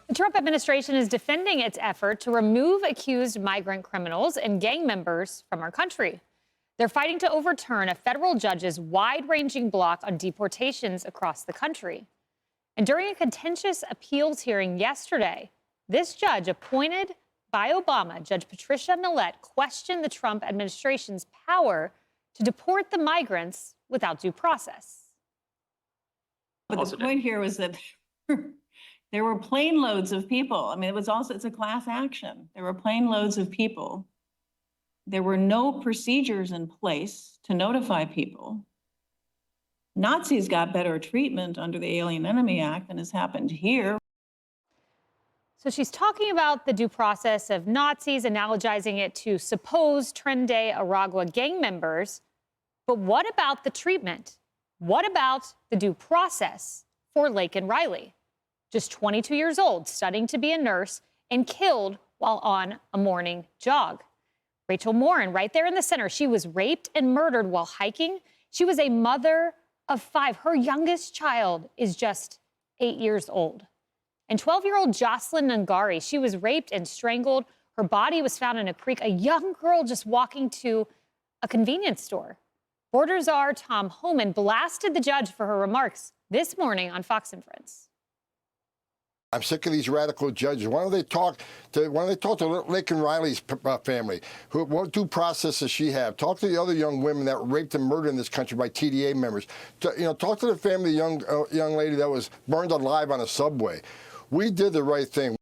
The Trump administration is defending its effort to remove accused migrant criminals and gang members from our country. They're fighting to overturn a federal judge's wide-ranging block on deportations across the country. And during a contentious appeals hearing yesterday, this judge appointed by Obama, Judge Patricia Millett, questioned the Trump administration's power to deport the migrants without due process. But the point here was that there were plane loads of people. I mean, it's a class action. There were plane loads of people. There were no procedures in place to notify people. Nazis got better treatment under the Alien Enemy Act than has happened here. So she's talking about the due process of Nazis, analogizing it to supposed Tren Aragua gang members. But what about the treatment? What about the due process for Laken Riley? Just 22 years old, studying to be a nurse, and killed while on a morning jog. Rachel Morin, right there in the center. She was raped and murdered while hiking. She was a mother of 5. Her youngest child is just 8 years old. And 12-year-old Jocelyn Nungari, she was raped and strangled. Her body was found in a creek. A young girl just walking to a convenience store. Border czar Tom Homan blasted the judge for her remarks this morning on Fox and Friends. I'm sick of these radical judges. Why don't they talk to Laken Riley's family? What due process does she have? Talk to the other young women that were raped and murdered in this country by TDA members. Talk to the family of the young lady that was burned alive on a subway. We did the right thing.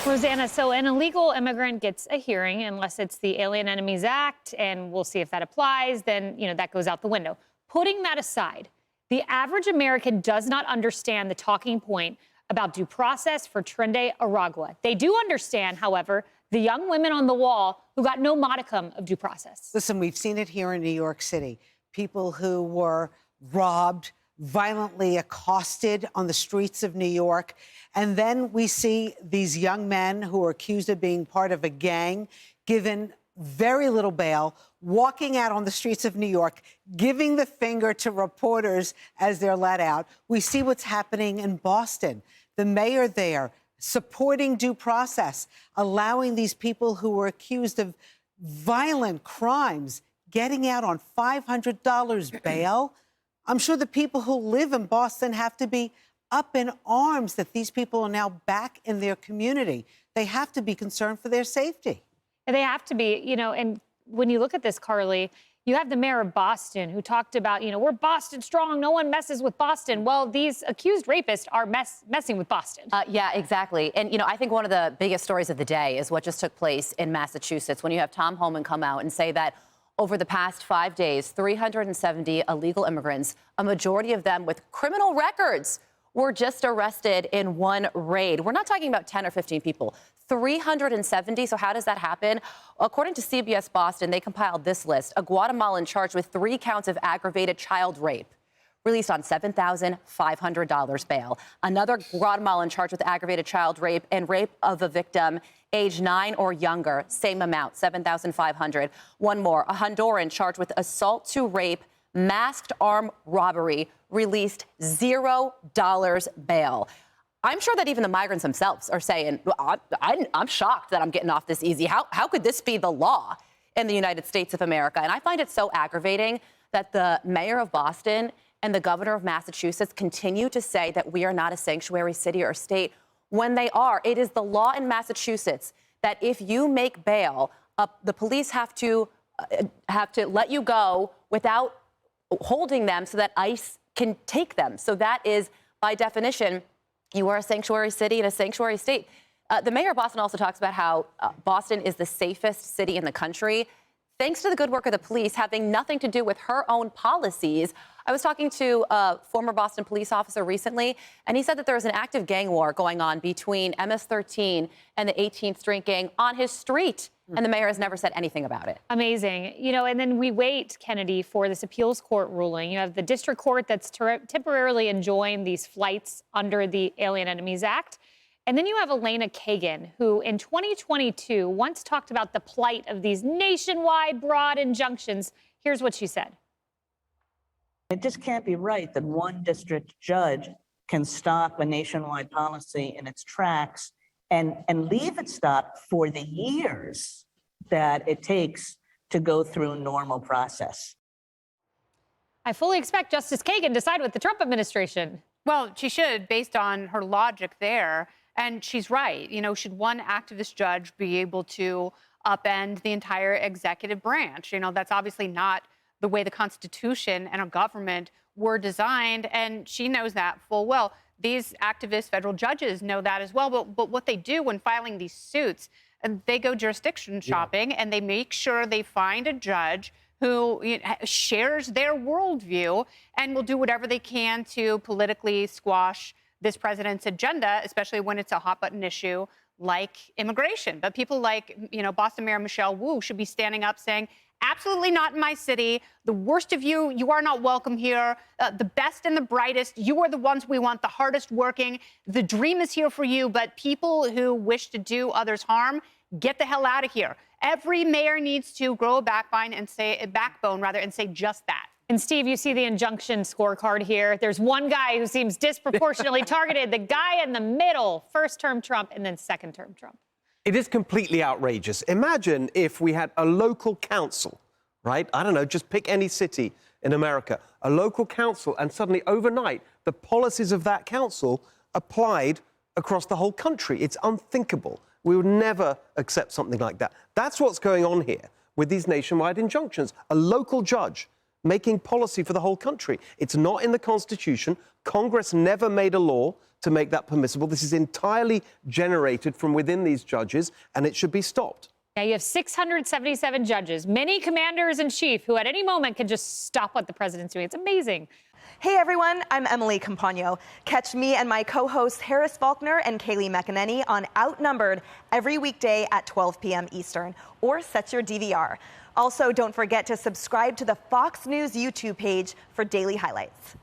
Rosanna, so an illegal immigrant gets a hearing unless it's the Alien Enemies Act, and we'll see if that applies. Then, that goes out the window. Putting that aside, the average American does not understand the talking point about due process for Tren Aragua. They do understand, however, the young women on the wall who got no modicum of due process. Listen, we've seen it here in New York City. People who were robbed, violently accosted on the streets of New York. And then we see these young men who are accused of being part of a gang, given very little bail, walking out on the streets of New York, giving the finger to reporters as they're let out. We see what's happening in Boston. The mayor there supporting due process, allowing these people who were accused of violent crimes getting out on $500 bail. I'm sure the people who live in Boston have to be up in arms that these people are now back in their community. They have to be concerned for their safety. And they have to be, and when you look at this, Carly, you have the mayor of Boston who talked about, we're Boston strong, no one messes with Boston. Well, these accused rapists are messing with Boston. Yeah, exactly. And, I think one of the biggest stories of the day is what just took place in Massachusetts when you have Tom Homan come out and say that over the past 5 days, 370 illegal immigrants, a majority of them with criminal records, were just arrested in one raid. We're not talking about 10 or 15 people, 370. So how does that happen? According to CBS Boston, they compiled this list. A Guatemalan charged with 3 counts of aggravated child rape, released on $7,500 bail. Another Guatemalan charged with aggravated child rape and rape of a victim age 9 or younger, same amount, $7,500. One more, a Honduran charged with assault to rape, masked armed robbery, released $0 bail. I'm sure that even the migrants themselves are saying, I'm shocked that I'm getting off this easy. How could this be the law in the United States of America? And I find it so aggravating that the mayor of Boston and the governor of Massachusetts continue to say that we are not a sanctuary city or state when they are. It is the law in Massachusetts that if you make bail, the police have to let you go without holding them so that ICE can take them. So that is, by definition, you are a sanctuary city and a sanctuary state. The mayor of Boston also talks about how Boston is the safest city in the country, thanks to the good work of the police, having nothing to do with her own policies. I was talking to a former Boston police officer recently, and he said that there was an active gang war going on between MS-13 and the 18th Street Gang on his street, and the mayor has never said anything about it. Amazing. And then we wait, Kennedy, for this appeals court ruling. You have the district court that's temporarily enjoined these flights under the Alien Enemies Act. And then you have Elena Kagan, who in 2022 once talked about the plight of these nationwide broad injunctions. Here's what she said. It just can't be right that one district judge can stop a nationwide policy in its tracks and leave it stopped for the years that it takes to go through normal process. I fully expect Justice Kagan to side with the Trump administration. Well, she should, based on her logic there. And she's right. You know, should one activist judge be able to upend the entire executive branch? You know, that's obviously not the way the Constitution and our government were designed. And she knows that full well. These activist federal judges know that as well. But what they do when filing these suits, they go jurisdiction shopping and they make sure they find a judge who shares their worldview and will do whatever they can to politically squash this president's agenda, especially when it's a hot button issue like immigration. But people like, Boston Mayor Michelle Wu should be standing up saying, absolutely not in my city. The worst of you, you are not welcome here. The best and the brightest, you are the ones we want, the hardest working. The dream is here for you, but people who wish to do others harm, get the hell out of here. Every mayor needs to grow a backbone and say just that. And Steve, you see the injunction scorecard here. There's one guy who seems disproportionately targeted, the guy in the middle, first-term Trump and then second-term Trump. It is completely outrageous. Imagine if we had a local council, right? I don't know, just pick any city in America, a local council, and suddenly overnight, the policies of that council applied across the whole country. It's unthinkable. We would never accept something like that. That's what's going on here with these nationwide injunctions. A local judge making policy for the whole country. It's not in the Constitution. Congress never made a law to make that permissible. This is entirely generated from within these judges, and it should be stopped. Now, you have 677 judges, many commanders-in-chief who at any moment can just stop what the president's doing. It's amazing. Hey everyone, I'm Emily Campagno. Catch me and my co-hosts Harris Faulkner and Kaylee McEnany on Outnumbered every weekday at 12 p.m. Eastern, or set your DVR. Also, don't forget to subscribe to the Fox News YouTube page for daily highlights.